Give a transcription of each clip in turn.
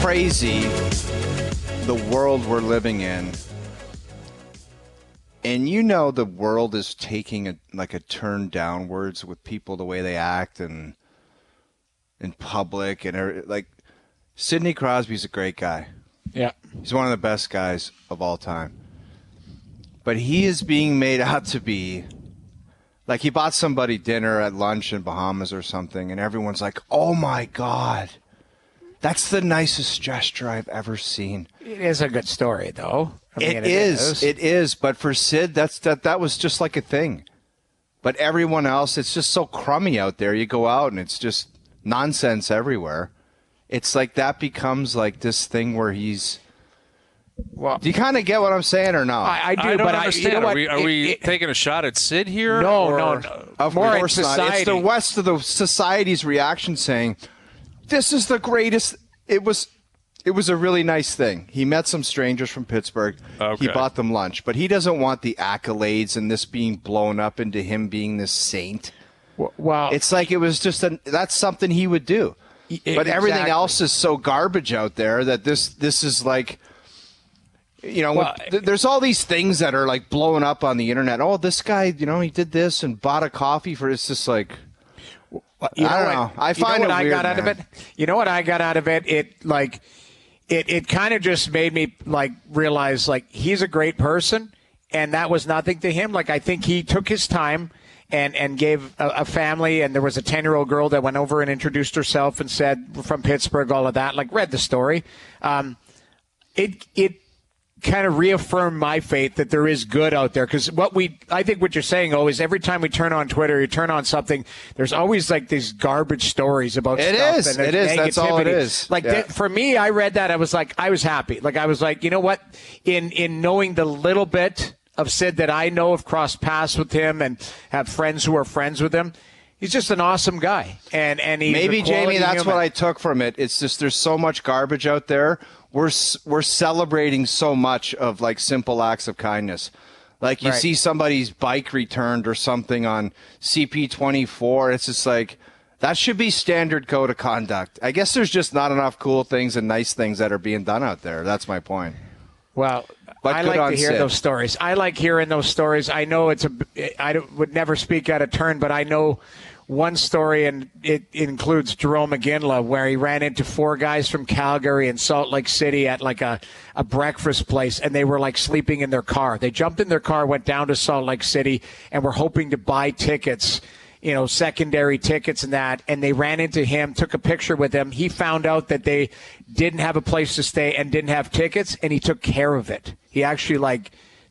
crazy, the world we're living in. And you know the world is taking a turn downwards with people, the way they act and in public. And like, Sidney Crosby's a great guy. Yeah. He's one of the best guys of all time. But he is being made out to be, like he bought somebody dinner at lunch in Bahamas or something, and everyone's like, oh my God, that's the nicest gesture I've ever seen. It is a good story, though. I mean, It is. But for Sid, that was just like a thing. But everyone else, it's just so crummy out there. You go out and it's just nonsense everywhere. It's like that becomes like this thing where he's. Well, do you kind of get what I'm saying or no? I do, I don't but understand. You know are we taking a shot at Sid here? No. Of course not. It's the rest of the society's reaction saying, "This is the greatest." It was a really nice thing. He met some strangers from Pittsburgh. Okay. He bought them lunch, but he doesn't want the accolades and this being blown up into him being this saint. Well, it's like it was just that's something he would do. But everything else is so garbage out there that this is like. You know, there's all these things that are like blowing up on the internet. Oh, this guy, he did this and bought a coffee for. It's just like, I don't know. I find it weird. I got out of it. You know what I got out of it? It kind of just made me like realize like he's a great person, and that was nothing to him. Like I think he took his time and gave a family, and there was a 10-year-old girl that went over and introduced herself and said from Pittsburgh, all of that. Like read the story. It kind of reaffirm my faith that there is good out there. Because I think what you're saying, is every time we turn on Twitter, you turn on something, there's always like these garbage stories about stuff. It is. That's all it is. Like for me, I read that. I was happy. Like I was like, you know what? In knowing the little bit of Sid that I know, have crossed paths with him and have friends who are friends with him. He's just an awesome guy. And he's maybe, Jamie, that's human. what I took from it. It's just there's so much garbage out there. We're celebrating so much of like simple acts of kindness. Like you see somebody's bike returned or something on CP24. It's just like that should be standard code of conduct. I guess there's just not enough cool things and nice things that are being done out there. That's my point. Well, but I like to hear those stories. I like hearing those stories. I know I would never speak out of turn, but I know one story, and it includes Jerome McGinley, where he ran into 4 guys from Calgary and Salt Lake City at like a breakfast place, and they were like sleeping in their car. They jumped in their car, went down to Salt Lake City, and were hoping to buy tickets, secondary tickets and that, and they ran into him, took a picture with him. He found out that they didn't have a place to stay and didn't have tickets, and he took care of it. He actually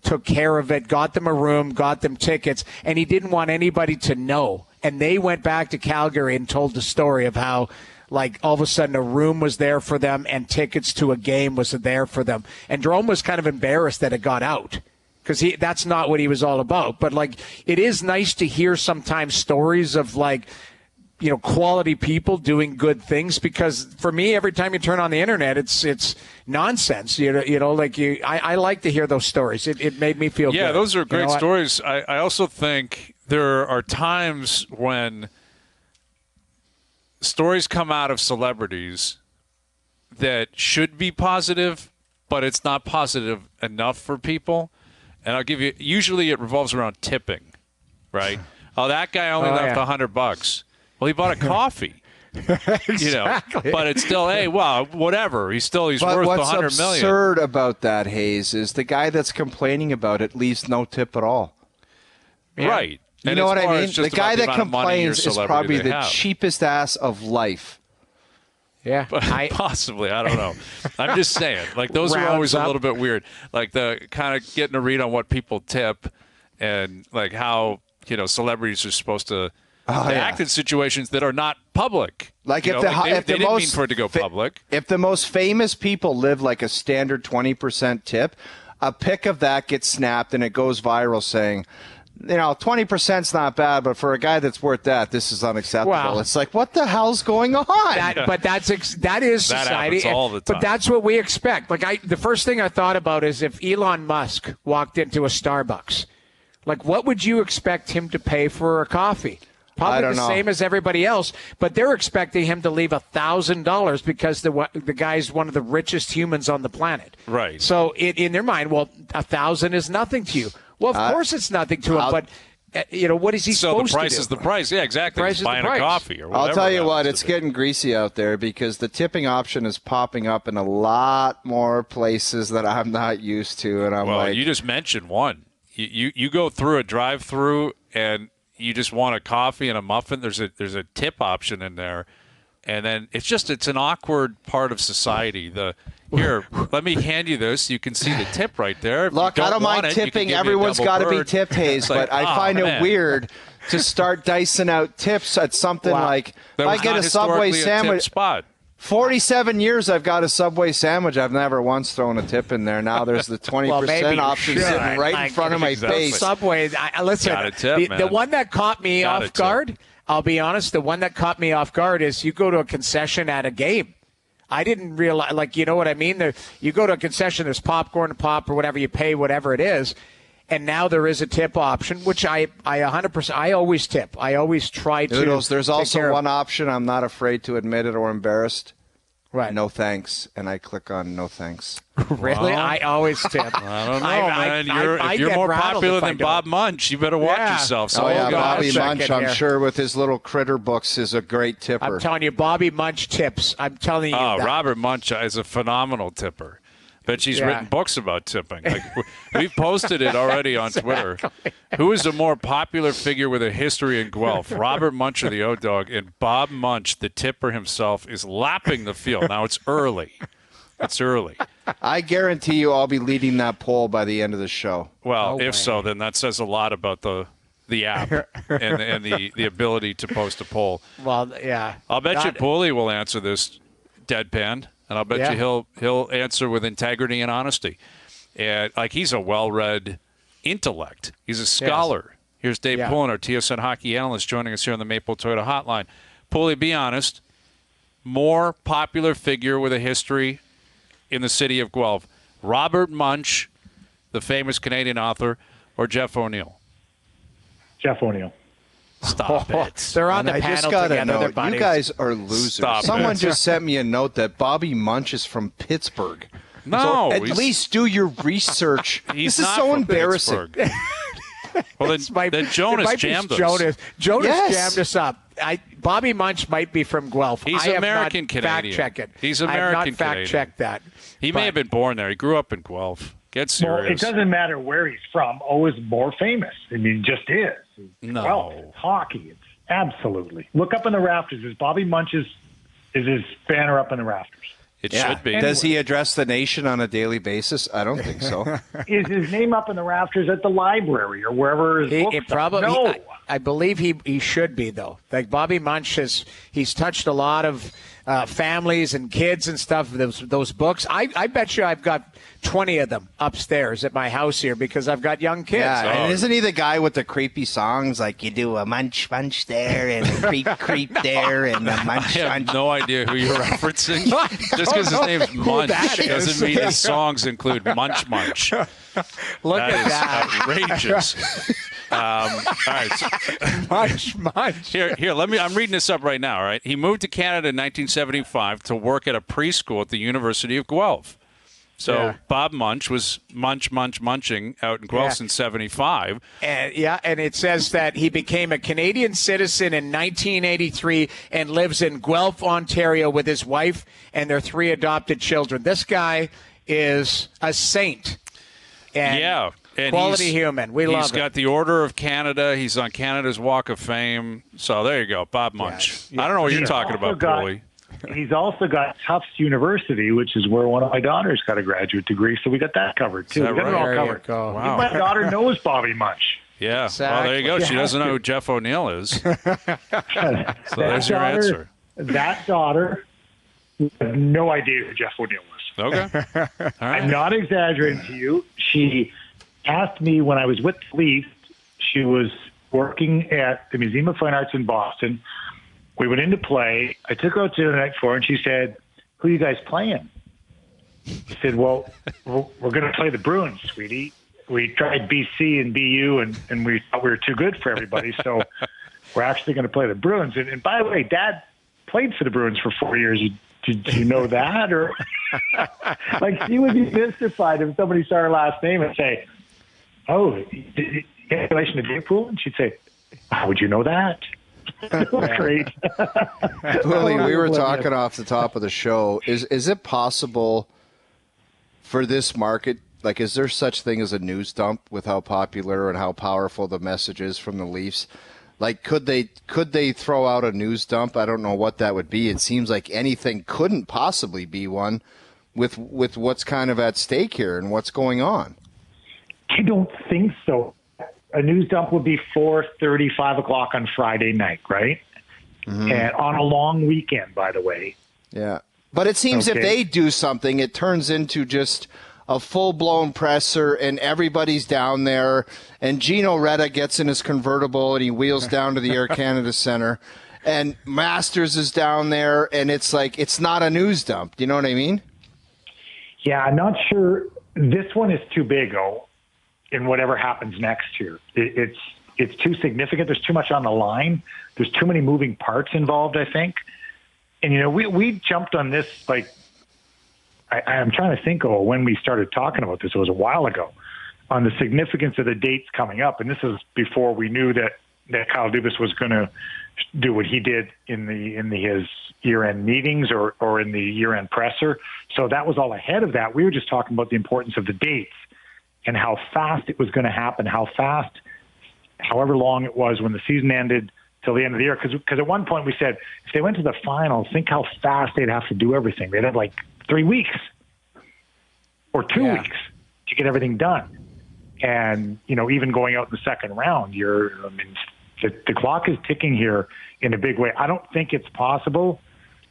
took care of it, got them a room, got them tickets, and he didn't want anybody to know. And they went back to Calgary and told the story of how, all of a sudden a room was there for them and tickets to a game was there for them. And Jerome was kind of embarrassed that it got out because that's not what he was all about. But, it is nice to hear sometimes stories of, quality people doing good things, because for me, every time you turn on the internet, it's nonsense. I like to hear those stories. It made me feel good. Yeah, those are great stories. I also think there are times when stories come out of celebrities that should be positive, but it's not positive enough for people. And I'll give you, usually it revolves around tipping, right? Oh, that guy only left $100. Well, he bought a coffee. Exactly. But it's still, hey, well, whatever. He's worth $100 million. What's absurd about that, Hayes, is the guy that's complaining about it leaves no tip at all. Yeah. Right. You know what I mean? The guy that complains is probably the cheapest ass of life. Yeah. Possibly. I don't know. I'm just saying. Those are always a little bit weird. The kind of getting a read on what people tip and, how, celebrities are supposed to act in situations that are not public. They didn't mean for it to go public. If the most famous people live a standard 20% tip, a pic of that gets snapped and it goes viral saying, 20%'s not bad, but for a guy that's worth that, this is unacceptable. Wow. It's like, what the hell's going on? But that is society. That all the time. But that's what we expect. The first thing I thought about is if Elon Musk walked into a Starbucks, what would you expect him to pay for a coffee? Probably the same as everybody else, but they're expecting him to leave $1,000 because the guy's one of the richest humans on the planet. Right. So in their mind, well, $1,000 is nothing to you. Well, of course it's nothing to him, but what is he supposed to do? So the price is the price. Yeah, exactly. Price is buying the price. a coffee or whatever. I'll tell you what, it's getting greasy out there because the tipping option is popping up in a lot more places that I'm not used to, and I'm you just mentioned one. You go through a drive-through and you just want a coffee and a muffin. There's a tip option in there, and then it's an awkward part of society. Here, let me hand you this. You can see the tip right there. Look, I don't mind tipping. Everyone's got to be tipped, Hayes, but I find it weird to start dicing out tips at something like if I get a Subway sandwich. Spot. 47 years I've got a Subway sandwich. I've never once thrown a tip in there. Now there's the 20% option sitting right in front of my face. Subway, listen, the one that caught me off guard, I'll be honest, the one that caught me off guard is you go to a concession at a game. I didn't realize, you know what I mean? You go to a concession, there's popcorn, pop, or whatever, you pay whatever it is. And now there is a tip option, which I 100%, I always tip. I always try to. Noodles, there's also one option. I'm not afraid to admit it or embarrassed. Right. No thanks. And I click on no thanks. Really? I always tip. I don't know, man. If you're more popular than Bob Munch, you better watch yourself. So Bobby Munch, I'm sure, with his little critter books, is a great tipper. I'm telling you, Bobby Munch tips. I'm telling you that. Robert Munch is a phenomenal tipper. But she's written books about tipping. We've posted it already on Twitter. Who is a more popular figure with a history in Guelph? Robert Munch or the O-Dog? And Bob Munch, the tipper himself, is lapping the field. Now it's early. It's early. I guarantee you I'll be leading that poll by the end of the show. Well, if so, then that says a lot about the app and the ability to post a poll. Well, yeah. I'll bet you Poulin will answer this deadpan. And I'll bet you he'll answer with integrity and honesty. And he's a well-read intellect. He's a scholar. Yes. Here's Dave Poulin, our TSN hockey analyst, joining us here on the Maple Toyota Hotline. Poulin, be honest. More popular figure with a history in the city of Guelph: Robert Munch, the famous Canadian author, or Jeff O'Neill? Jeff O'Neill. Stop it. They're on the panel together. You guys are losers. Someone just sent me a note that Bobby Munch is from Pittsburgh. No. So at least do your research. This is so embarrassing. Well, then Jonas jammed us. Jonas jammed us up. Bobby Munch might be from Guelph. He's American-Canadian. Fact-check it. He's American-Canadian. I have not fact-checked that. He may have been born there. He grew up in Guelph. Get serious. Well, it doesn't matter where he's from. Is more famous. I mean, just is. No. Well, it's hockey. It's absolutely. Look up in the rafters. Is Bobby Munch's his banner up in the rafters? It should be. Does he address the nation on a daily basis? I don't think so. Is his name up in the rafters at the library or wherever his books probably, No. I believe he should be, though. Like Bobby Munch he's touched a lot of families and kids and stuff. Those books. I bet you I've got 20 of them upstairs at my house here because I've got young kids. Yeah, and isn't he the guy with the creepy songs like you do a munch there and a creep there and a munch? I have no idea who you're referencing. Just because his name's Munch doesn't mean his songs include Munch. Look at that. Outrageous. All right. Munch. Here. I'm reading this up right now. All right. He moved to Canada in 1975 to work at a preschool at the University of Guelph. So Bob Munch was munching out in Guelph in 75. And it says that he became a Canadian citizen in 1983 and lives in Guelph, Ontario with his wife and their 3 adopted children. This guy is a saint. And quality human. We love him. He's got the Order of Canada. He's on Canada's Walk of Fame. So there you go, Bob Munch. I don't know what you're talking about, Paulie. He's also got Tufts University, which is where one of my daughters got a graduate degree, so we got that covered, too. We got it all covered. Wow. My daughter knows Bobby Munch. Yeah. Exactly. Well, there you go. She doesn't know who Jeff O'Neill is. So there's your answer. That daughter has no idea who Jeff O'Neill was. Okay. All right. I'm not exaggerating to you. She asked me when I was with the Leafs. She was working at the Museum of Fine Arts in Boston. We went in to play. I took her out to the night before, and she said, "Who are you guys playing?" I said, "Well, we're going to play the Bruins, sweetie. We tried BC and BU, and we thought we were too good for everybody. So we're actually going to play the Bruins. And by the way, Dad played for the Bruins for 4 years. Did you know that? Or like, she would be mystified if somebody saw her last name and say, "Oh, in relation to Dave Poulin?" She'd say, "How would you know that?" Great. Willie, we were talking off the top of the show. Is it possible for this market? Like, is there such thing as a news dump with how popular and how powerful the message is from the Leafs? Like, could they throw out a news dump? I don't know what that would be. It seems like anything couldn't possibly be one with what's kind of at stake here and what's going on. I don't think so. A news dump would be 4:30, 5 o'clock on Friday night, right? Mm-hmm. And on a long weekend, by the way. Yeah. But it seems if they do something, it turns into just a full-blown presser, and everybody's down there, and Gino Reda gets in his convertible, and he wheels down to the Air Canada Center, and Masters is down there, and it's like, it's not a news dump. Do you know what I mean? Yeah, I'm not sure. This one is too big, in whatever happens next year. It's too significant. There's too much on the line. There's too many moving parts involved, I think. And, we jumped on this, like, I'm trying to think of when we started talking about this. It was a while ago, on the significance of the dates coming up. And this is before we knew that Kyle Dubas was going to do what he did in his year-end meetings or in the year-end presser. So that was all ahead of that. We were just talking about the importance of the dates and how fast it was going to happen, how fast, however long it was when the season ended till the end of the year. Because at one point we said, if they went to the finals, think how fast they'd have to do everything. They'd have like 3 weeks or 2 weeks to get everything done. And, even going out in the second round, the clock is ticking here in a big way. I don't think it's possible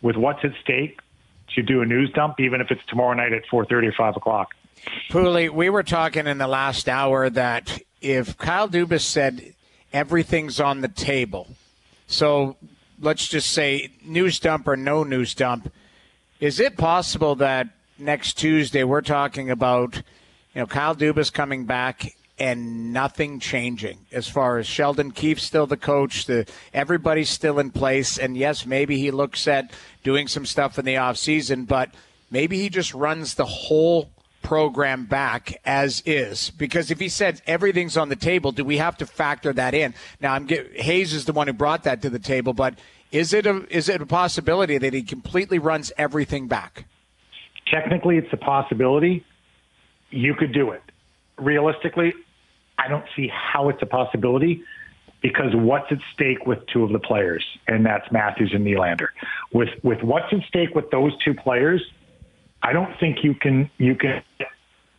with what's at stake to do a news dump, even if it's tomorrow night at 4:30 or 5 o'clock. Pooley, we were talking in the last hour that if Kyle Dubas said everything's on the table, so let's just say news dump or no news dump, is it possible that next Tuesday we're talking about, Kyle Dubas coming back and nothing changing as far as Sheldon Keefe's still the coach, everybody's still in place, and yes, maybe he looks at doing some stuff in the offseason, but maybe he just runs the whole program back as is? Because if he said everything's on the table, do we have to factor that in? Now, Hayes is the one who brought that to the table, but is it a possibility that he completely runs everything back? Technically, it's a possibility. You could do it. Realistically, I don't see how it's a possibility because what's at stake with two of the players, and that's Matthews and Nylander. With what's at stake with those two players, I don't think you can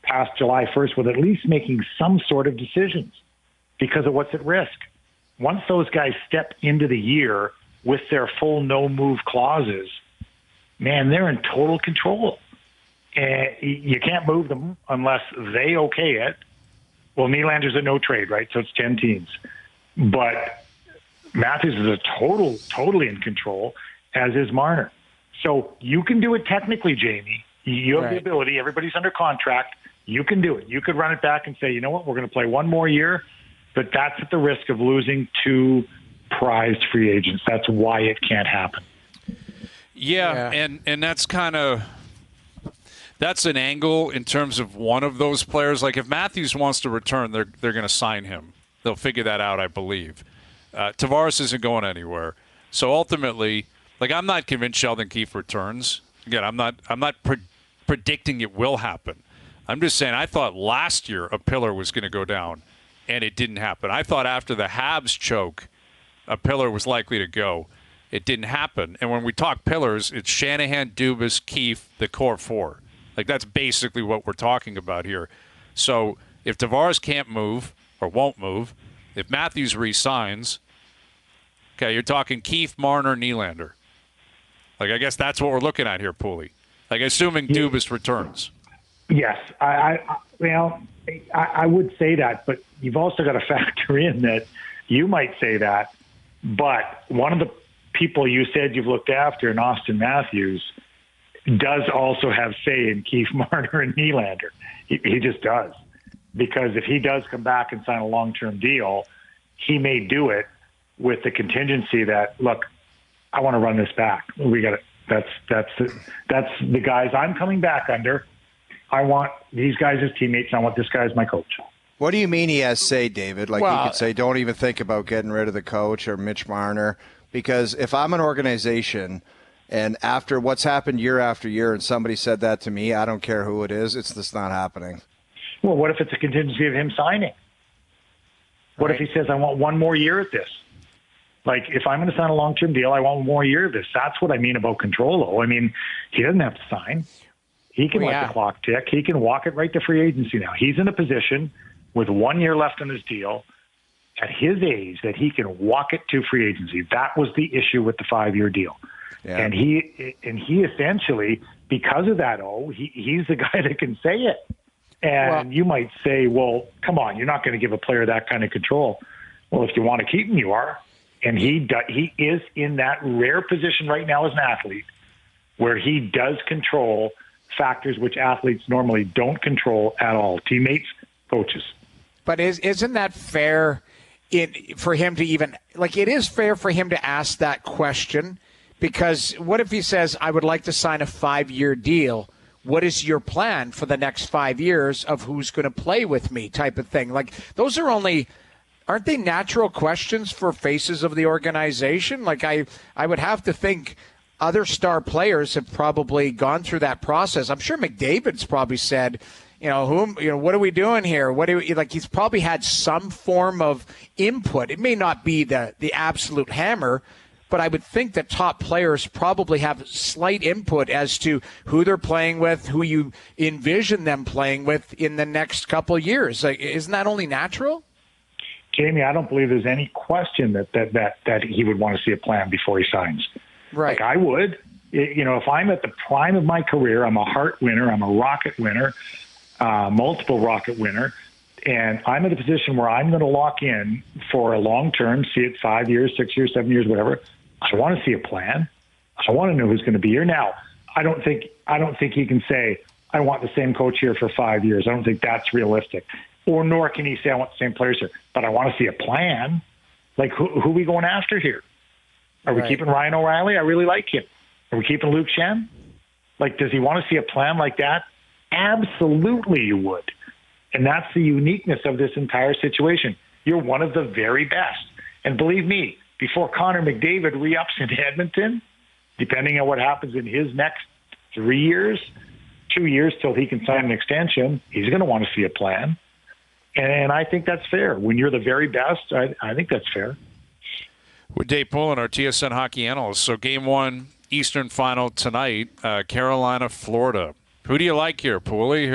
pass July 1st with at least making some sort of decisions because of what's at risk. Once those guys step into the year with their full no-move clauses, man, they're in total control. And you can't move them unless they okay it. Well, Nylander's a no-trade, right? So it's 10 teams. But Matthews is totally in control, as is Marner. So you can do it technically, Jamie. You have the ability. Everybody's under contract. You can do it. You could run it back and say, you know what, we're going to play one more year, but that's at the risk of losing two prized free agents. That's why it can't happen. Yeah. And that's kind of that's an angle in terms of one of those players. Like if Matthews wants to return, they're going to sign him. They'll figure that out, I believe. Tavares isn't going anywhere. So ultimately, like I'm not convinced Sheldon Keefe returns. Again, I'm not predicting it will happen. I'm just saying I thought last year a pillar was going to go down, and it didn't happen. I thought after the Habs choke, a pillar was likely to go. It didn't happen. And when we talk pillars, it's Shanahan, Dubas, Keefe, the core four. Like that's basically what we're talking about here. So if Tavares can't move or won't move, if Matthews re-signs, okay, you're talking Keefe, Marner, Nylander. Like, I guess that's what we're looking at here, Pooley. Like, assuming Dubas returns. Yes. I would say that, but you've also got to factor in that you might say that, but one of the people you said you've looked after in Auston Matthews does also have say in Keefe, Marner, and Nylander. He just does. Because if he does come back and sign a long-term deal, he may do it with the contingency that, look, I want to run this back. We got to. That's the guys I'm coming back under. I want these guys as teammates. I want this guy as my coach. What do you mean he has say, David? Like, he could say, don't even think about getting rid of the coach or Mitch Marner. Because if I'm an organization and after what's happened year after year and somebody said that to me, I don't care who it is, it's just not happening. Well, what if it's a contingency of him signing? What if he says, I want one more year at this? Like, if I'm going to sign a long-term deal, I want one more year of this. That's what I mean about control, though. I mean, he doesn't have to sign. He can let the clock tick. He can walk it right to free agency now. He's in a position with 1 year left on his deal at his age that he can walk it to free agency. That was the issue with the 5-year deal. Yeah. And he essentially, because of that, he's the guy that can say it. And you might say, well, come on, you're not going to give a player that kind of control. Well, if you want to keep him, you are. And he is in that rare position right now as an athlete where he does control factors which athletes normally don't control at all. Teammates, coaches. But isn't that fair for him to even – like, it is fair for him to ask that question, because what if he says, I would like to sign a 5-year deal? What is your plan for the next 5 years of who's going to play with me type of thing? Like, those are only – aren't they natural questions for faces of the organization? Like, I would have to think other star players have probably gone through that process. I'm sure McDavid's probably said – what are we doing here? He's probably had some form of input. It may not be the absolute hammer, but I would think that top players probably have slight input as to who they're playing with, who you envision them playing with in the next couple of years. Like, isn't that only natural? Jamie, I don't believe there's any question that he would want to see a plan before he signs. Right. Like, I would. If I'm at the prime of my career, I'm a Hart winner, I'm a Rocket winner, multiple Rocket winner, and I'm in a position where I'm going to lock in for a long term, see it 5 years, 6 years, 7 years, whatever. I want to see a plan. I want to know who's going to be here. Now, I don't think he can say, I want the same coach here for 5 years. I don't think that's realistic. Or nor can he say, I want the same players here. But I want to see a plan. Like, who are we going after here? Are we keeping Ryan O'Reilly? I really like him. Are we keeping Luke Shen? Like, does he want to see a plan like that? Absolutely you would. And that's the uniqueness of this entire situation. You're one of the very best. And believe me, before Connor McDavid re-ups in Edmonton, depending on what happens in his next 3 years, 2 years till he can sign an extension, he's going to want to see a plan. And I think that's fair. When you're the very best, I think that's fair. With Dave Poulin, our TSN hockey analyst. So Game 1, Eastern Final tonight, Carolina, Florida. Who do you like here, Pooley?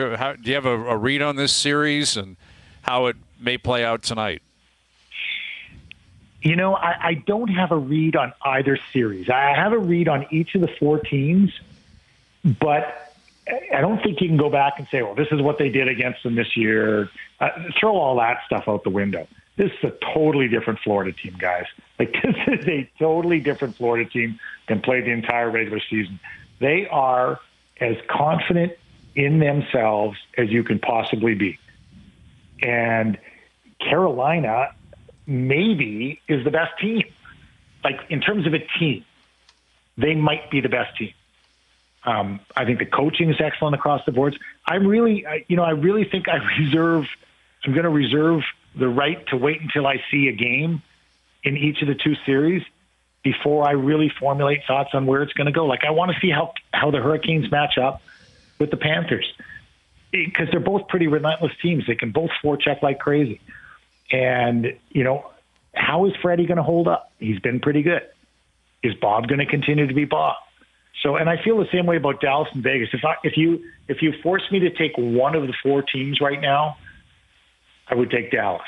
Do you have a read on this series and how it may play out tonight? I don't have a read on either series. I have a read on each of the 4 teams, but I don't think you can go back and say, well, this is what they did against them this year. Throw all that stuff out the window. This is a totally different Florida team, guys. Like, this is a totally different Florida team than played the entire regular season. They are as confident in themselves as you can possibly be. And Carolina maybe is the best team. Like, in terms of a team, they might be the best team. I think the coaching is excellent across the boards. I really think I'm going to reserve the right to wait until I see a game in each of the 2 series before I really formulate thoughts on where it's going to go. Like, I want to see how the Hurricanes match up with the Panthers, because they're both pretty relentless teams. They can both forecheck like crazy. And, how is Freddie going to hold up? He's been pretty good. Is Bob going to continue to be Bob? So, and I feel the same way about Dallas and Vegas. If you force me to take one of the 4 teams right now, I would take Dallas.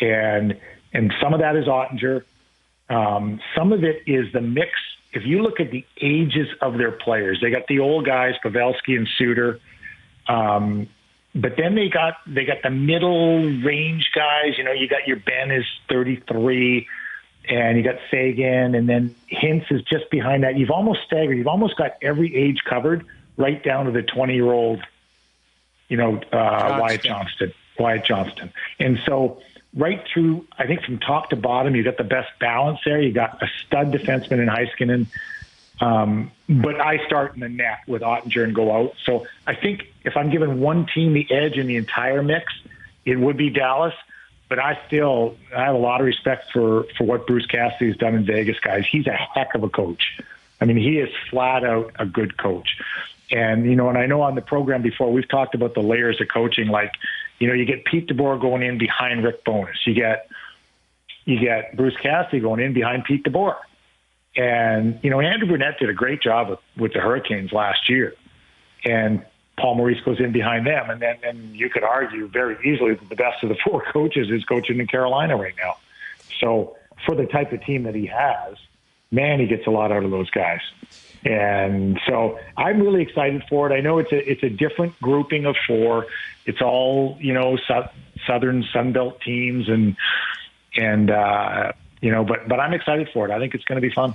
And some of that is Ottinger. Some of it is the mix. If you look at the ages of their players, they got the old guys, Pavelski and Suter. But then they got the middle range guys. You got your Ben is 33, and you got Sagan, and then Hintz is just behind that. You've almost staggered. You've almost got every age covered, right down to the 20-year-old, Wyatt Johnston. And so right through, I think from top to bottom, you got the best balance there. You got a stud defenseman in Heiskanen. But I start in the net with Ottinger and go out. So I think if I'm giving one team the edge in the entire mix, it would be Dallas. But I have a lot of respect for what Bruce Cassidy's done in Vegas, guys. He's a heck of a coach. I mean, he is flat out a good coach. And, and I know on the program before, we've talked about the layers of coaching. Like, you get Pete DeBoer going in behind Rick Bowness. You get Bruce Cassidy going in behind Pete DeBoer. And, Andrew Burnett did a great job with the Hurricanes last year. And Paul Maurice goes in behind them. And then you could argue very easily that the best of the four coaches is coaching in Carolina right now. So for the type of team that he has, man, he gets a lot out of those guys. And so I'm really excited for it. I know it's a different grouping of four. It's all, Southern Sunbelt teams but I'm excited for it. I think it's going to be fun.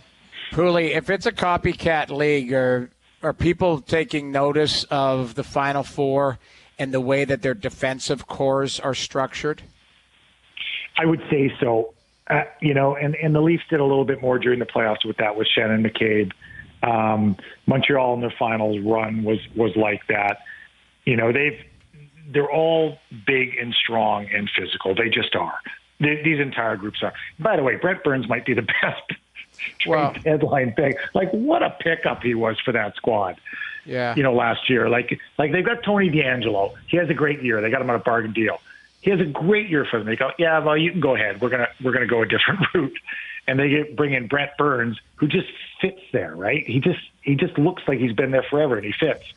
Pooley, if it's a copycat league, are people taking notice of the Final Four and the way that their defensive cores are structured? I would say so. And the Leafs did a little bit more during the playoffs with that, with Shannon McCabe. Montreal in their finals run was like that. They're all big and strong and physical. They just are. These entire groups are. By the way, Brent Burns might be the best headline pick. Like, what a pickup he was for that squad. Yeah. Last year. Like they've got Tony DeAngelo. He has a great year. They got him on a bargain deal. He has a great year for them. They go, yeah, well, you can go ahead. We're gonna go a different route. And they bring in Brent Burns, who just fits there, right? He just looks like he's been there forever, and he fits.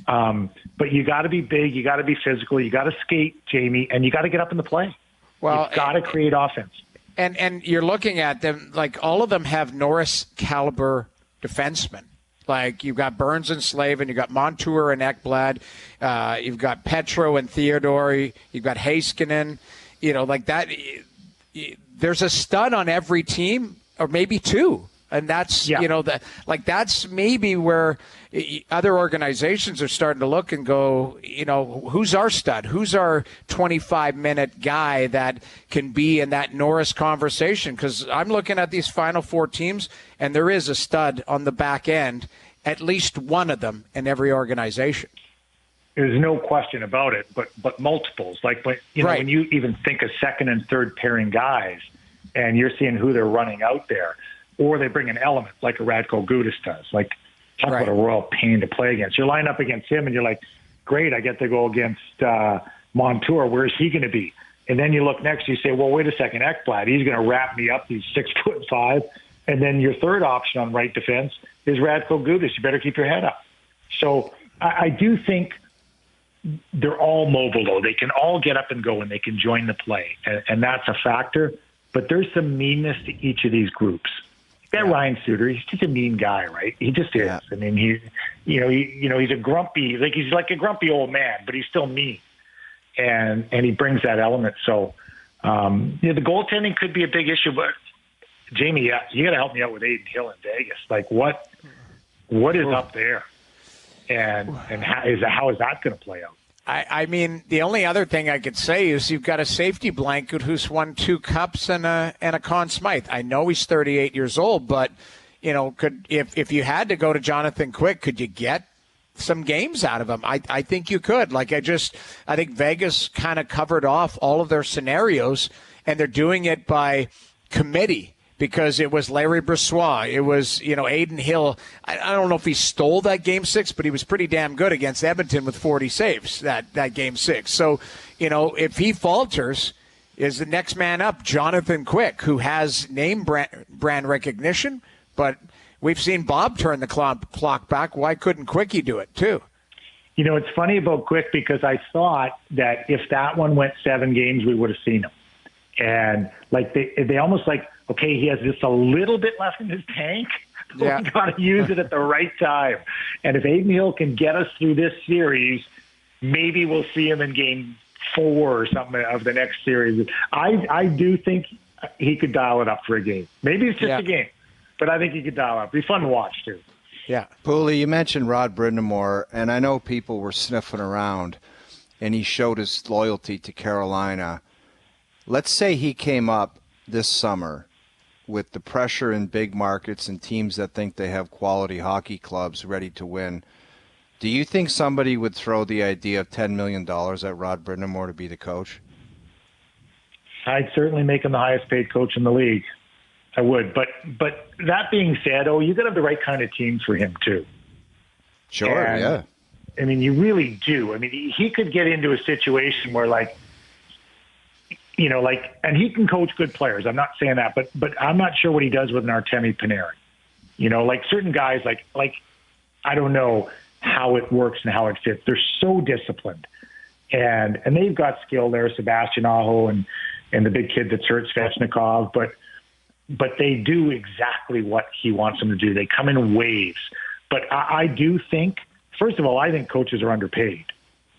But you got to be big, you got to be physical, you got to skate, Jamie, and you got to get up in the play. Well, you've got to create offense. And you're looking at them, like all of them have Norris caliber defensemen. Like you've got Burns and Slavin, you've got Montour and Ekblad, you've got Petro and Theodore, you've got Heiskanen, like that. There's a stud on every team, or maybe two. And that's, that's maybe where other organizations are starting to look and go, who's our stud? Who's our 25-minute guy that can be in that Norris conversation? Because I'm looking at these Final Four teams, and there is a stud on the back end, at least one of them in every organization. There's no question about it, but multiples. Like, when you even think of second and third pairing guys, and you're seeing who they're running out there, or they bring an element like a Radko Gudas does. Like, talk about a royal pain to play against. You line up against him, and you're like, great, I get to go against Montour. Where's he going to be? And then you look next, you say, well, wait a second, Ekblad, he's going to wrap me up. He's 6'5". And then your third option on right defense is Radko Gudas. You better keep your head up. So I do think they're all mobile, though. They can all get up and go, and they can join the play. And that's a factor. But there's some meanness to each of these groups. That Ryan Suter, he's just a mean guy, right? He just is. Yeah. I mean, he's a grumpy, he's like a grumpy old man, but he's still mean, and he brings that element. So, the goaltending could be a big issue. But Jamie, you got to help me out with Aiden Hill in Vegas. Like, what is up there, and how is that going to play out? I mean, the only other thing I could say is you've got a safety blanket who's won 2 cups and a Conn Smythe. I know he's 38 years old, but if you had to go to Jonathan Quick, could you get some games out of him? I think you could. I think Vegas kind of covered off all of their scenarios, and they're doing it by committee. Because it was Larry Brossoit, it was, Aiden Hill. I don't know if he stole that Game 6, but he was pretty damn good against Edmonton with 40 saves that Game 6. So, if he falters, is the next man up Jonathan Quick, who has name brand recognition, but we've seen Bob turn the clock back. Why couldn't Quickie do it too? It's funny about Quick because I thought that if that one went 7 games, we would have seen him. And they almost okay, he has just a little bit left in his tank. Yeah. We've got to use it at the right time. And if Aiden Hill can get us through this series, maybe we'll see him in Game 4 or something of the next series. I do think he could dial it up for a game. Maybe it's just a game, but I think he could dial it up. It'd be fun to watch, too. Yeah. Pooley, you mentioned Rod Brind'Amour, and I know people were sniffing around, and he showed his loyalty to Carolina. let's say he came up this summer with the pressure in big markets and teams that think they have quality hockey clubs ready to win. Do you think somebody would throw the idea of $10 million at Rod Brind'Amour to be the coach? I'd certainly make him the highest paid coach in the league. I would. But that being said, you got to have the right kind of teams for him too. Sure, and, yeah. I mean, you really do. I mean, he could get into a situation where, like, you know, like, and he can coach good players. I'm not saying that, but I'm not sure what he does with an Artemi Panarin. You know, like certain guys, like I don't know how it works and how it fits. They're so disciplined, and they've got skill there, Sebastian Aho and the big kid that's hurt, Svechnikov, but they do exactly what he wants them to do. They come in waves. But I do think, first of all, I think coaches are underpaid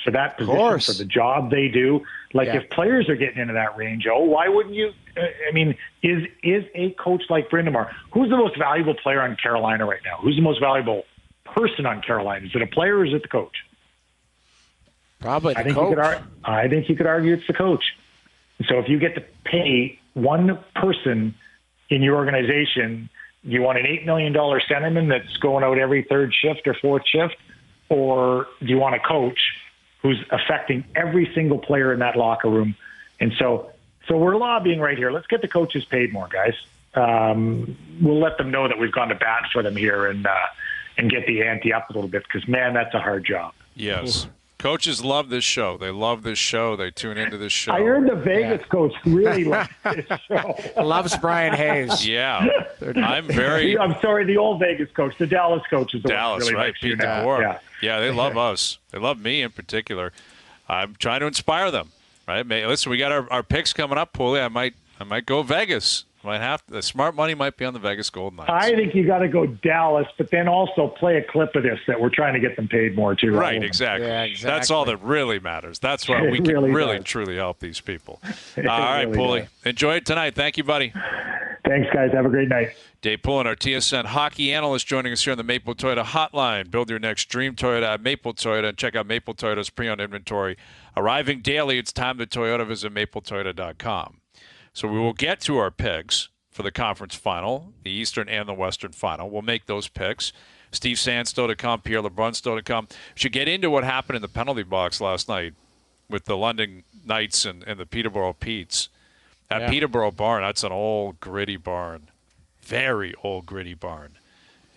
for that position, for the job they do. Like, if players are getting into that range, why wouldn't you? I mean, is a coach like Brindamour, who's the most valuable player on Carolina right now? Who's the most valuable person on Carolina? Is it a player or is it the coach? Probably the coach. I think you could argue it's the coach. So if you get to pay one person in your organization, you want an $8 million centerman that's going out every third shift or fourth shift, or do you want a coach who's affecting every single player in that locker room? And so we're lobbying right here. Let's get the coaches paid more, guys. We'll let them know that we've gone to bat for them here and get the ante up a little bit, because, man, that's a hard job. Yes. Coaches love this show. They love this show. They tune into this show. I heard the Vegas coach really loves this show. Loves Bryan Hayes. Yeah. I'm sorry, the old Vegas coach. The Dallas coach is the Dallas, one really right? Pete DeBoer. Yeah, they love us. They love me in particular. I'm trying to inspire them, right? Listen, we got our picks coming up, Poulin. I might go Vegas. The smart money might be on the Vegas Golden Knights. I think you got to go Dallas, but then also play a clip of this that we're trying to get them paid more too. Right, exactly. Yeah, exactly. That's all that really matters. That's why we can really truly help these people. All right, really Poulin. Enjoy it tonight. Thank you, buddy. Thanks, guys. Have a great night. Dave Poulin, our TSN hockey analyst, joining us here on the Maple Toyota Hotline. Build your next dream Toyota at Maple Toyota, and check out Maple Toyota's pre-owned inventory. Arriving daily, it's time to Toyota. Visit mapletoyota.com. So we will get to our picks for the conference final, the Eastern and the Western final. We'll make those picks. Steve Sandstow to come, Pierre LeBrun still to come. Should get into what happened in the penalty box last night with the London Knights and the Peterborough Petes. That Peterborough barn, that's an old, gritty barn. Very old, gritty barn.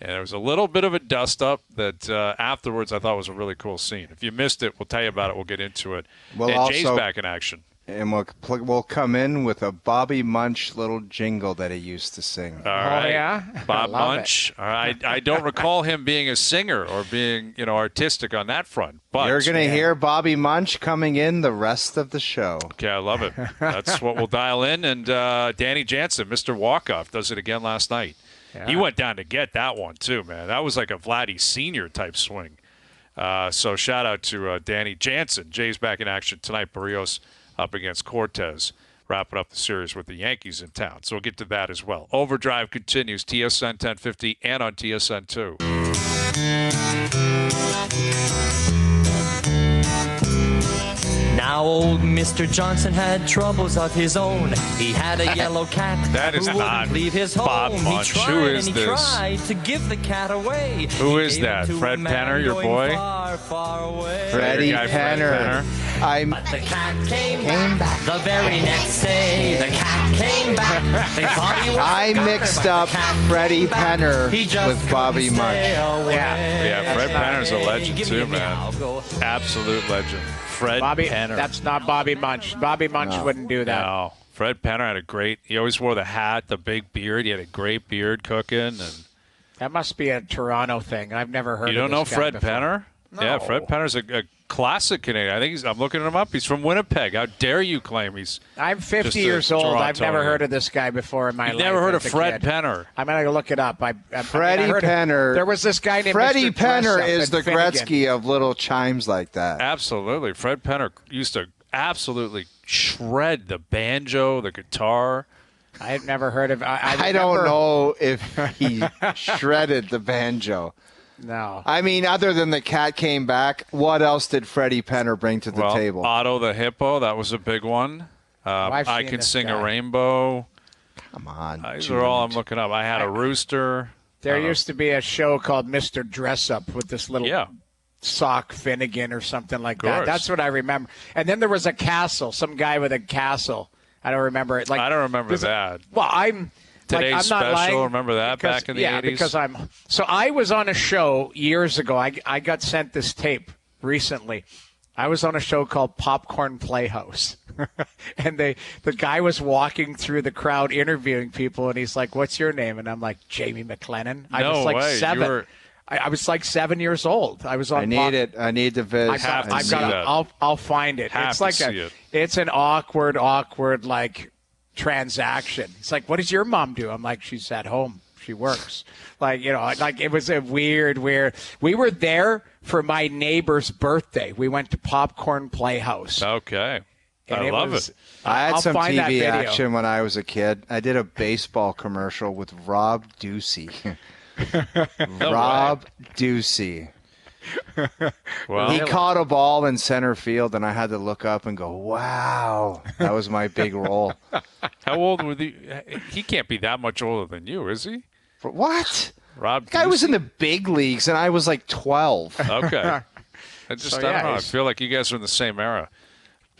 And there was a little bit of a dust-up that afterwards I thought was a really cool scene. If you missed it, we'll tell you about it. We'll get into it. And Jay's back in action. And we'll come in with a Bobby Munch little jingle that he used to sing. All right. Oh, yeah? Bob Munch. All right. I don't recall him being a singer or being, artistic on that front. But you're going to hear Bobby Munch coming in the rest of the show. Okay, I love it. That's what we'll dial in. And Danny Jansen, Mr. Walkoff, does it again last night. Yeah. He went down to get that one, too, man. That was like a Vladdy Sr. type swing. So shout out to Danny Jansen. Jay's back in action tonight. Barrios up against Cortez, wrapping up the series with the Yankees in town. So we'll get to that as well. Overdrive continues, TSN 1050 and on TSN 2. Now old Mr. Johnson had troubles of his own. He had a yellow cat that is who not wouldn't leave his home. Bob Munch. Who is and he this? tried to give the cat away. Who is that? Fred Penner, your boy? Far, far away. Freddie Penner. But the cat came back the very next day. The cat came back. They thought he was I mixed up Freddie Penner with Bobby Munch. Yeah, Fred Penner's a legend too, man. Absolute legend. Fred Penner. That's not Bobby Munch. Bobby Munch wouldn't do that. No. Fred Penner had he always wore the hat, the big beard. He had a great beard cooking. And that must be a Toronto thing. I've never heard of this. You don't know guy Fred before. Penner? No. Yeah, Fred Penner's a classic Canadian. I think I'm looking him up. He's from Winnipeg. How dare you claim he's I'm 50 years old. I've never heard of this guy before in my life. You've never heard of Fred Penner? I'm going to look it up. Freddie Penner. There was this guy named Freddie Mr. Penner is the Finnegan. Gretzky of little chimes like that. Absolutely. Fred Penner used to absolutely shred the banjo, the guitar. I've never heard of I don't know if he shredded the banjo. No. I mean, other than the cat came back, what else did Freddie Penner bring to the table? Otto the Hippo, that was a big one. I Can Sing a Rainbow. Come on. These are all I'm looking up. I Had a Rooster. There used to be a show called Mr. Dress Up with this little Sock Finnegan or something like that. That's what I remember. And then there was a castle, some guy with a castle. I don't remember it. Like, I don't remember that. Well, I'm Today's I'm Special. not lying Remember that because, back in the 80s? Yeah, because I was on a show years ago. I got sent this tape recently. I was on a show called Popcorn Playhouse. And the guy was walking through the crowd interviewing people, and he's like, "What's your name?" And I'm like, "Jamie McLennan." I was like 7. I was like 7 years old. I was on. I need to visit. I'll find it. It's like it's an awkward like transaction. It's like, what does your mom do? I'm like, she's at home. She works. Like, it was a weird. We were there for my neighbor's birthday. We went to Popcorn Playhouse. Okay. And I love it. I had some TV action when I was a kid. I did a baseball commercial with Rob Ducey. Rob Ducey. Well, he caught a ball in center field, and I had to look up and go, wow. That was my big role. How old were he can't be that much older than you, is he? What? Rob Ducey? I was in the big leagues, and I was like 12. Okay. I don't know. I feel like you guys are in the same era.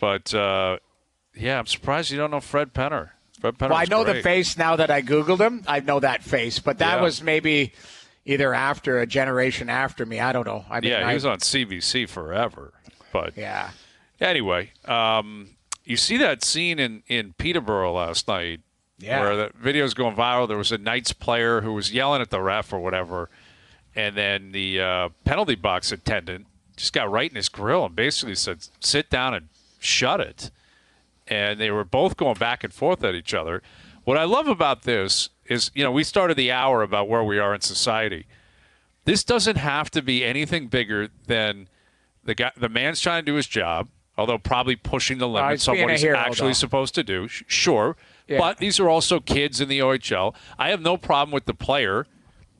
But, I'm surprised you don't know Fred Penner. Fred Penner I know the face now that I Googled him. I know that face. But that was maybe either a generation after me. I don't know. He was on CBC forever. But yeah. Anyway, you see that scene in Peterborough last night where the video's going viral. There was a Knights player who was yelling at the ref or whatever, and then the penalty box attendant just got right in his grill and basically said, sit down and shut it. And they were both going back and forth at each other. What I love about this is, we started the hour about where we are in society. This doesn't have to be anything bigger than the man's trying to do his job, although probably pushing the limits on what he's actually supposed to do. Sure. Yeah. But these are also kids in the OHL. I have no problem with the player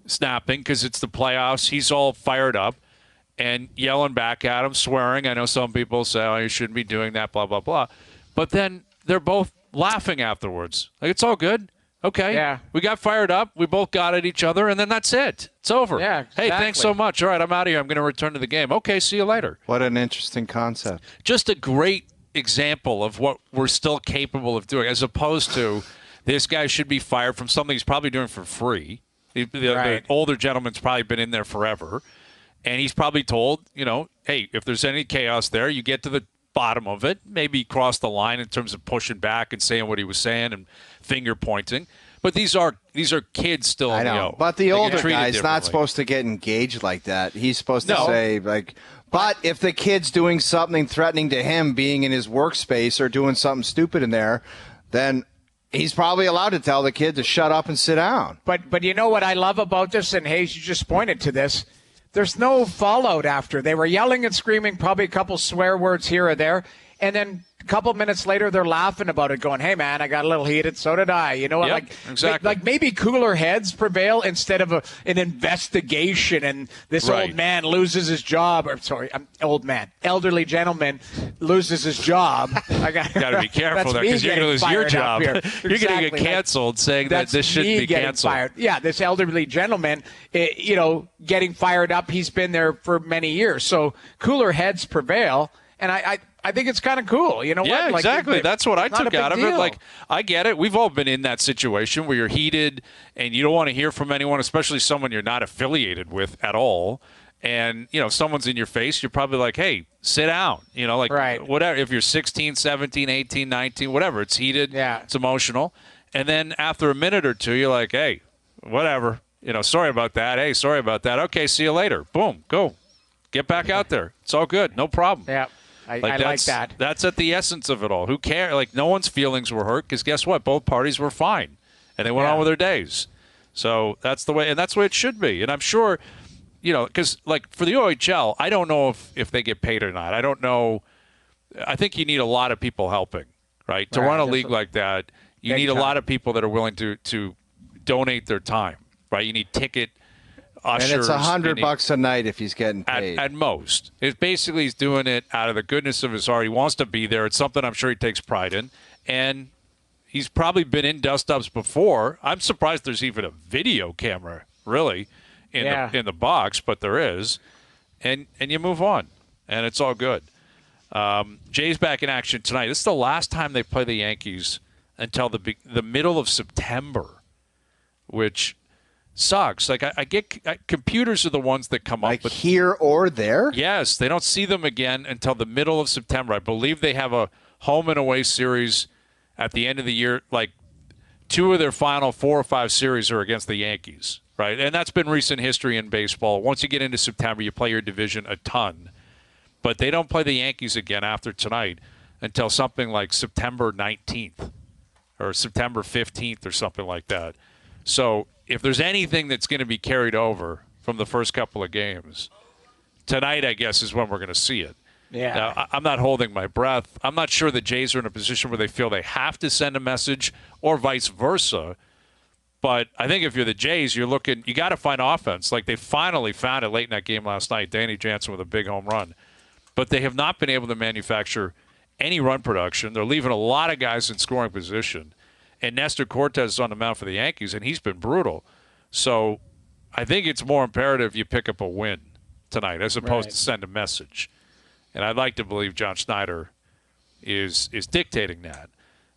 snapping because it's the playoffs. He's all fired up and yelling back at him, swearing. I know some people say, oh, you shouldn't be doing that, blah, blah, blah. But then they're both laughing afterwards. Like, it's all good. Okay. Yeah. We got fired up. We both got at each other, and then that's it. It's over. Yeah, exactly. Hey, thanks so much. All right, I'm out of here. I'm going to return to the game. Okay, see you later. What an interesting concept. Just a great example of what we're still capable of doing, as opposed to this guy should be fired from something he's probably doing for free. The older gentleman's probably been in there forever. And he's probably told, hey, if there's any chaos there, you get to the bottom of it, maybe cross the line in terms of pushing back and saying what he was saying and finger pointing. But these are kids still. I know. But the older guy's not supposed to get engaged like that. He's supposed to say, but if the kid's doing something threatening to him being in his workspace or doing something stupid in there, then he's probably allowed to tell the kid to shut up and sit down. But you know what I love about this, and Hayes, you just pointed to this, there's no fallout after. They were yelling and screaming, probably a couple swear words here or there, and then a couple minutes later they're laughing about it, going, hey, man, I got a little heated, so did I. Exactly. Like maybe cooler heads prevail instead of an investigation and this old man loses his job. Elderly gentleman loses his job. I got to be careful there because you're going to lose your job. You're going to get canceled saying that this shouldn't be canceled. Fired. Yeah, this elderly gentleman, getting fired up. He's been there for many years. So cooler heads prevail. And I think it's kind of cool. You know what? Yeah, exactly. That's what I took out of it. Like, I get it. We've all been in that situation where you're heated and you don't want to hear from anyone, especially someone you're not affiliated with at all. And, someone's in your face, you're probably like, hey, sit down. Whatever. If you're 16, 17, 18, 19, whatever. It's heated. Yeah. It's emotional. And then after a minute or two, you're like, hey, whatever. Sorry about that. Hey, sorry about that. Okay, see you later. Boom, go. Get back out there. It's all good. No problem. Yeah. I like that. That's at the essence of it all. Who cares? Like, no one's feelings were hurt because guess what? Both parties were fine, and they went on with their days. So that's the way, and that's the way it should be. And I'm sure, because like for the OHL, I don't know if they get paid or not. I don't know. I think you need a lot of people helping, right? To run a league like that, you need a lot of people that are willing to donate their time, right? You need ticket ushers. And it's $100 a night if he's getting paid. At most. It's basically he's doing it out of the goodness of his heart. He wants to be there. It's something I'm sure he takes pride in. And he's probably been in dust-ups before. I'm surprised there's even a video camera, really, in the box, but there is. And you move on, and it's all good. Jay's back in action tonight. This is the last time they play the Yankees until the middle of September, which sucks. Like, I get computers are the ones that come up. But here or there? Yes, they don't see them again until the middle of September. I believe they have a home and away series at the end of the year. Like, 2 of their final 4 or 5 series are against the Yankees, right? And that's been recent history in baseball. Once you get into September, you play your division a ton. But they don't play the Yankees again after tonight until something like September 19th or September 15th or something like that. So if there's anything that's going to be carried over from the first couple of games, tonight, I guess, is when we're going to see it. Yeah. Now, I'm not holding my breath. I'm not sure the Jays are in a position where they feel they have to send a message or vice versa. But I think if you're the Jays, you got to find offense. Like, they finally found it late in that game last night. Danny Jansen with a big home run. But they have not been able to manufacture any run production. They're leaving a lot of guys in scoring position. And Nestor Cortez is on the mound for the Yankees, and he's been brutal. So I think it's more imperative you pick up a win tonight as opposed to send a message. And I'd like to believe John Schneider is dictating that.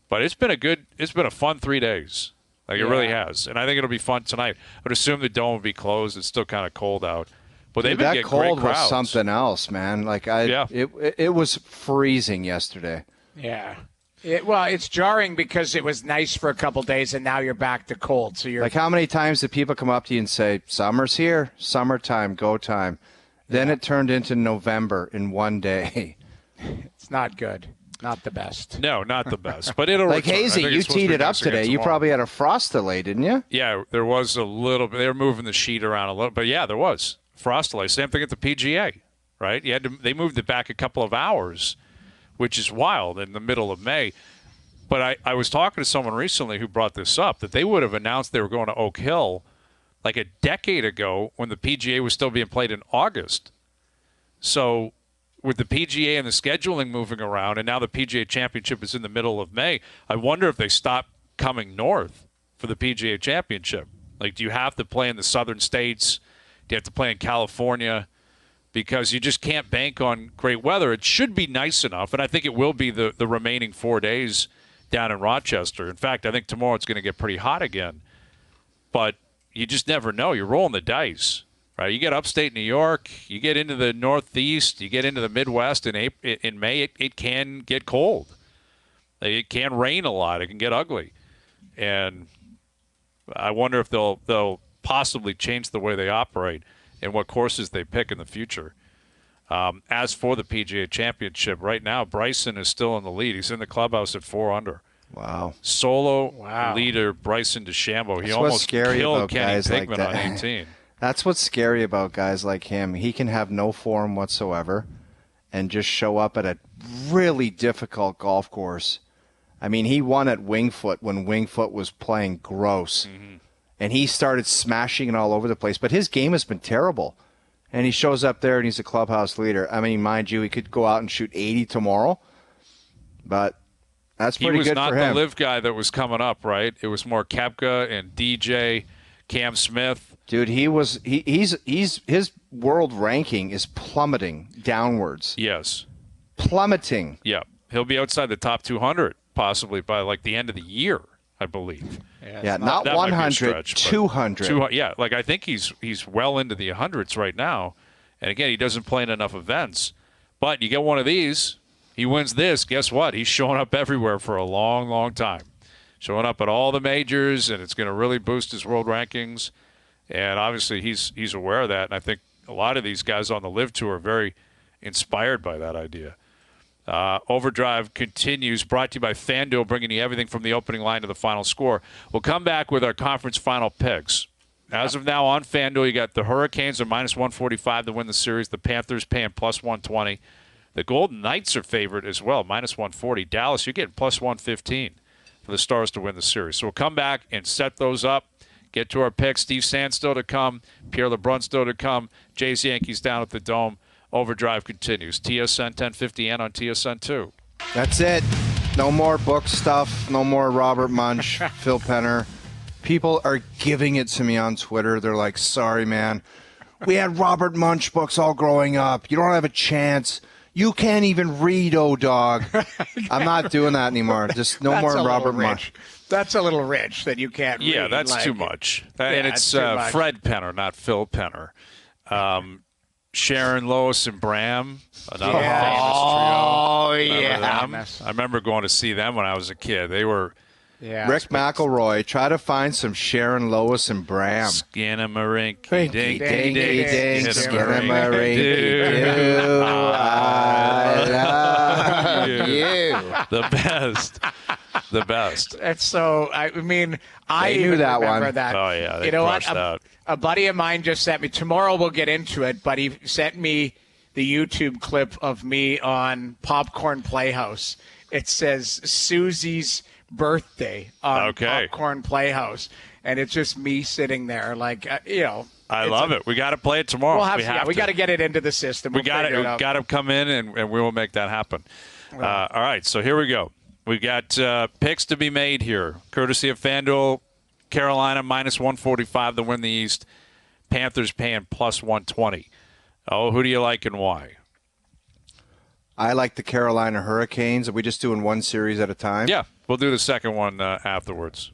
But it's been a fun 3 days. Like, it really has. And I think it'll be fun tonight. I would assume the dome will be closed. It's still kind of cold out. But they've been that getting cold great crowds. was something else, man. Like, it was freezing yesterday. Yeah. It's jarring because it was nice for a couple days, and now you're back to cold. So you're like, how many times did people come up to you and say, "Summer's here, summertime, go time"? Then it turned into November in one day. It's not good. Not the best. No, not the best. But it'll like, return. Hazy, you teed it up today. You probably had a frost delay, didn't you? Yeah, there was a little bit. They were moving the sheet around a little. But, yeah, there was frost delay. Same thing at the PGA, right? They moved it back a couple of hours, which is wild, in the middle of May. But I was talking to someone recently who brought this up, that they would have announced they were going to Oak Hill like a decade ago when the PGA was still being played in August. So with the PGA and the scheduling moving around, and now the PGA Championship is in the middle of May, I wonder if they stop coming north for the PGA Championship. Like, do you have to play in the southern states? Do you have to play in California? Because you just can't bank on great weather. It should be nice enough, and I think it will be the remaining 4 days down in Rochester. In fact, I think tomorrow it's going to get pretty hot again. But you just never know. You're rolling the dice, right? You get upstate New York, you get into the Northeast, you get into the Midwest in May, it can get cold. It can rain a lot. It can get ugly. And I wonder if they'll possibly change the way they operate and what courses they pick in the future. As for the PGA Championship, right now, Bryson is still in the lead. He's in the clubhouse at 4 under. Wow. Solo leader Bryson DeChambeau. He almost killed Kenny Pigman on 18. That's what's scary about guys like him. He can have no form whatsoever and just show up at a really difficult golf course. I mean, he won at Wingfoot when Wingfoot was playing gross. Mm-hmm. And he started smashing it all over the place. But his game has been terrible. And he shows up there and he's a clubhouse leader. I mean, mind you, he could go out and shoot 80 tomorrow. But that's pretty good for him. He was not the live guy that was coming up, right? It was more Koepka and DJ, Cam Smith. Dude, he's his world ranking is plummeting downwards. Yes. Plummeting. Yeah. He'll be outside the top 200 possibly by like the end of the year, I believe. Yeah, not 100, 200. Yeah, like I think he's well into the hundreds right now. And again, he doesn't play in enough events. But you get one of these, he wins this, guess what? He's showing up everywhere for a long, long time. Showing up at all the majors, and it's going to really boost his world rankings. And obviously he's aware of that. And I think a lot of these guys on the LIV Tour are very inspired by that idea. Overdrive continues, brought to you by FanDuel, bringing you everything from the opening line to the final score. We'll come back with our conference final picks. As of now on FanDuel, you got the Hurricanes are minus 145 to win the series. The Panthers paying plus 120. The Golden Knights are favored as well, minus 140. Dallas, you're getting plus 115 for the Stars to win the series. So we'll come back and set those up. Get to our picks. Steve Sand still to come. Pierre LeBrun still to come. Jays Yankees down at the Dome. Overdrive continues. TSN 1050N on TSN 2. That's it. No more book stuff. No more Robert Munch, Phil Penner. People are giving it to me on Twitter. They're like, sorry, man. We had Robert Munch books all growing up. You don't have a chance. You can't even read, dog. I'm not doing that anymore. Just no more Robert Munch. That's a little rich that you can't read. Yeah, that's too much. And it's Fred Penner, not Phil Penner. Sharon, Lois, and Bram, another famous trio. Oh, yeah. I remember going to see them when I was a kid. They were Rick McElroy. Try to find some Sharon, Lois, and Bram. Skinnamarink, dink, Ding, dink, ding, skinnamarink, do. I love you. The best. The best. That's so. I mean, I knew even that remember one. that. Oh, yeah. They You know what? crushed that. A buddy of mine just sent me. Tomorrow we'll get into it, but he sent me the YouTube clip of me on Popcorn Playhouse. It says Susie's birthday on Popcorn Playhouse, and it's just me sitting there, like I love it. We got to play it tomorrow. We got to get it into the system. We got to come in, and we will make that happen. All right, so here we go. We got picks to be made here, courtesy of FanDuel. Carolina minus 145 to win the East. Panthers paying plus 120. Oh, who do you like and why? I like the Carolina Hurricanes. Are we just doing one series at a time? Yeah, we'll do the second one afterwards.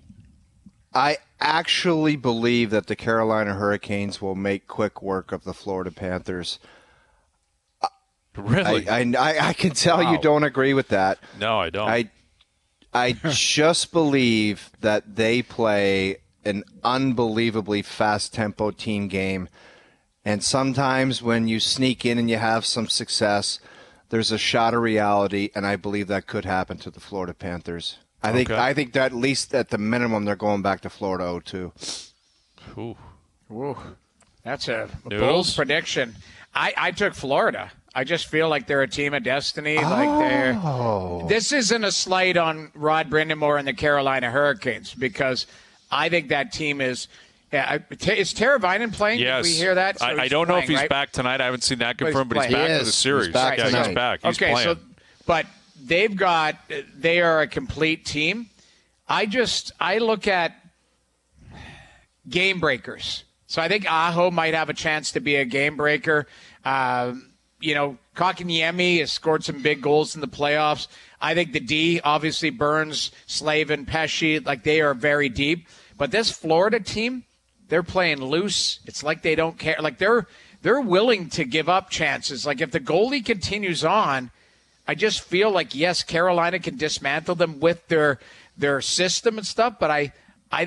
I actually believe that the Carolina Hurricanes will make quick work of the Florida Panthers. Really? I can tell you don't agree with that. No, I don't. I just believe that they play an unbelievably fast-tempo team game. And sometimes when you sneak in and you have some success, there's a shot of reality, and I believe that could happen to the Florida Panthers. I think that at least at the minimum they're going back to Florida 0-2. Ooh. That's a bold prediction. I took Florida. I just feel like they're a team of destiny. This isn't a slight on Rod Brind'Amour and the Carolina Hurricanes, because I think that team is. Is Teravainen playing? Yes. Did we hear that? So I don't know if he's back tonight. I haven't seen that confirmed, but he's back for the series. He's back tonight. He's back. He's playing. But they are a complete team. I look at game breakers. So I think Aho might have a chance to be a game breaker. Kotkaniemi has scored some big goals in the playoffs. I think the D, obviously Burns, Slavin, Pesci, they are very deep. But this Florida team, they're playing loose. It's like they don't care. They're willing to give up chances. If the goalie continues on, I just feel like, yes, Carolina can dismantle them with their system and stuff, but I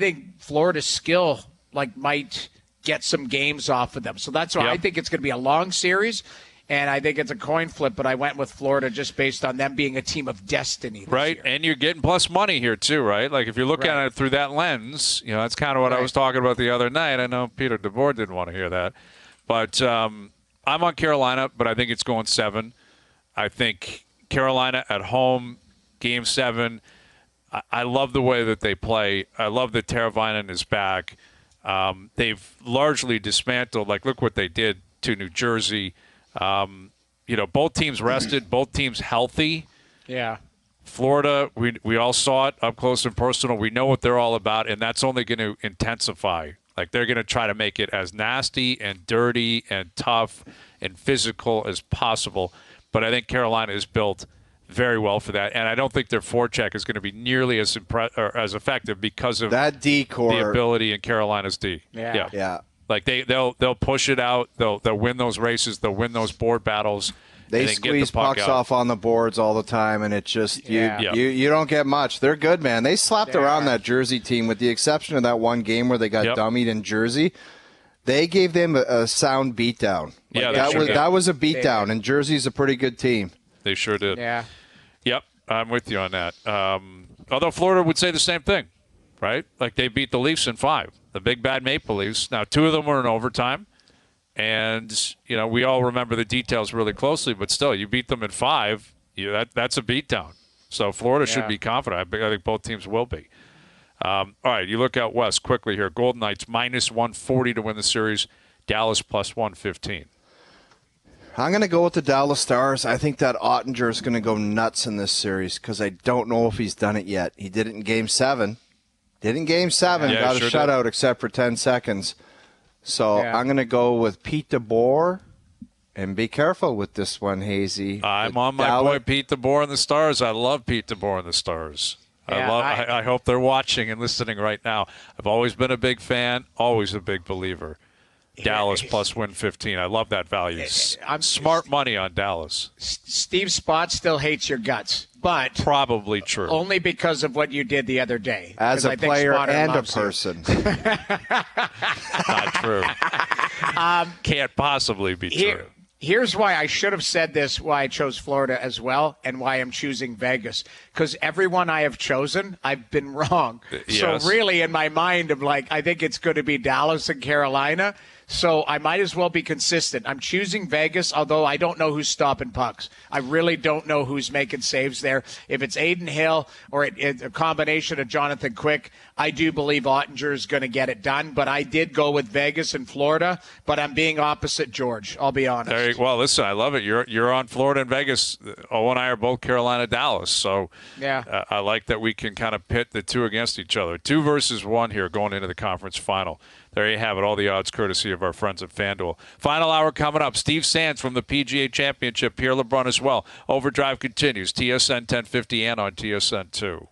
think Florida's skill might get some games off of them. So that's why I think it's going to be a long series, and I think it's a coin flip, but I went with Florida just based on them being a team of destiny this year. And you're getting plus money here too, right? If you're looking at it through that lens, that's kind of what I was talking about the other night. I know Peter DeBoer didn't want to hear that. But I'm on Carolina, but I think it's going 7. I think Carolina at home, Game 7. I love the way that they play. I love that Teravainen is back. They've largely dismantled. Look what they did to New Jersey. Both teams rested, both teams healthy. Yeah. Florida, we all saw it up close and personal. We know what they're all about, and that's only going to intensify. They're going to try to make it as nasty and dirty and tough and physical as possible. But I think Carolina is built very well for that, and I don't think their forecheck is going to be nearly as effective because of that D core, the ability in Carolina's D. Yeah. They'll push it out. They'll win those races. They'll win those board battles. They squeeze pucks off on the boards all the time, and it just you don't get much. They're good, man. They slapped around that Jersey team, with the exception of that one game where they got dummied in Jersey. They gave them a sound beatdown. That was a beatdown, and Jersey's a pretty good team. They sure did. Yeah. Yep, I'm with you on that. Although Florida would say the same thing, right? They beat the Leafs in 5, the big bad Maple Leafs. Now, 2 of them were in overtime, and we all remember the details really closely. But still, you beat them in 5. That's a beatdown. So Florida should be confident. I think both teams will be. All right, you look out west quickly here. Golden Knights minus 140 to win the series. Dallas plus 115. I'm going to go with the Dallas Stars. I think that Ottinger is going to go nuts in this series because I don't know if he's done it yet. He did it in Game 7. Got a shutout except for 10 seconds. So I'm going to go with Pete DeBoer. And be careful with this one, Hazy. I'm on my boy Pete DeBoer and the Stars. I love Pete DeBoer and the Stars. Yeah, I hope they're watching and listening right now. I've always been a big fan, always a big believer. Dallas plus win 15. I love that value. I'm smart money on Dallas. Steve Spott still hates your guts, but probably true. Only because of what you did the other day. As a player and a person. Not true. Can't possibly be true. Here's why I should have said this, why I chose Florida as well, and why I'm choosing Vegas. Because everyone I have chosen, I've been wrong. Yes. So really, in my mind, I'm like, I think it's going to be Dallas and Carolina. So I might as well be consistent. I'm choosing Vegas, although I don't know who's stopping pucks. I really don't know who's making saves there. If it's Aiden Hill or a combination of Jonathan Quick, I do believe Ottinger is going to get it done. But I did go with Vegas and Florida, but I'm being opposite George. I'll be honest. Well, listen, I love it. You're on Florida and Vegas. O and I are both Carolina, Dallas. So yeah, I like that we can kind of pit the two against each other. 2 versus 1 here going into the conference final. There you have it, all the odds courtesy of our friends at FanDuel. Final hour coming up. Steve Sands from the PGA Championship, Pierre LeBrun as well. OverDrive continues, TSN 1050 and on TSN 2.